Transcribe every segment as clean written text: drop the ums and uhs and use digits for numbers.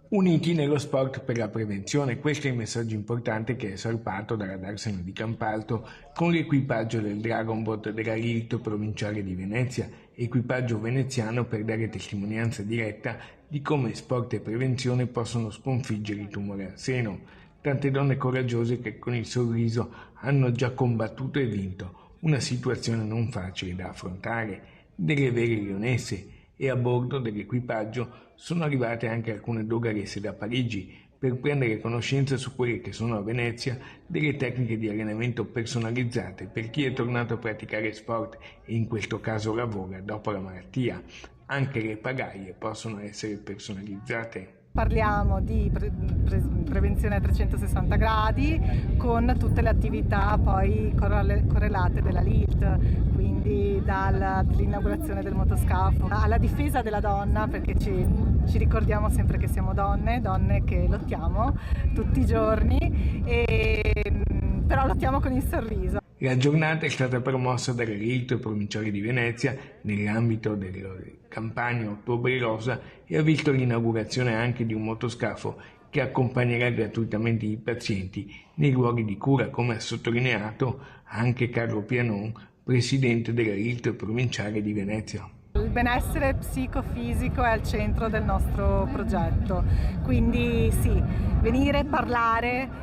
Uniti nello sport per la prevenzione, questo è il messaggio importante che è esorpato dalla Darsena di Campalto con l'equipaggio del Dragonbot della Lilt provinciale di Venezia, equipaggio veneziano per dare testimonianza diretta di come sport e prevenzione possono sconfiggere i tumori al seno. Tante donne coraggiose che con il sorriso hanno già combattuto e vinto, una situazione non facile da affrontare, delle vere leonesse, e a bordo dell'equipaggio sono arrivate anche alcune dogaresse da Parigi per prendere conoscenza su quelle che sono a Venezia delle tecniche di allenamento personalizzate per chi è tornato a praticare sport e in questo caso lavora dopo la malattia. Anche le pagaie possono essere personalizzate. Parliamo di prevenzione a 360 gradi con tutte le attività poi correlate della LILT, quindi dall'inaugurazione del motoscafo alla difesa della donna, perché ci ricordiamo sempre che siamo donne che lottiamo tutti i giorni, però lottiamo con il sorriso. La giornata è stata promossa dalla LILT provinciale di Venezia nell'ambito della campagna Ottobre Rosa e ha visto l'inaugurazione anche di un motoscafo che accompagnerà gratuitamente i pazienti nei luoghi di cura, come ha sottolineato anche Carlo Pianon, presidente della LILT provinciale di Venezia. Il benessere psicofisico è al centro del nostro progetto, quindi sì, venire, parlare,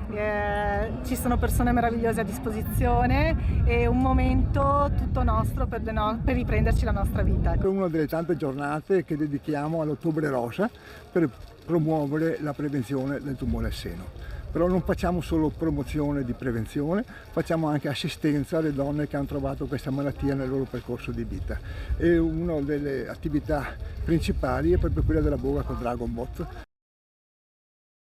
ci sono persone meravigliose a disposizione e un momento tutto nostro per riprenderci la nostra vita. È una delle tante giornate che dedichiamo all'Ottobre Rosa per promuovere la prevenzione del tumore al seno. Però non facciamo solo promozione di prevenzione, facciamo anche assistenza alle donne che hanno trovato questa malattia nel loro percorso di vita. E una delle attività principali è proprio quella della boga con Dragonbot.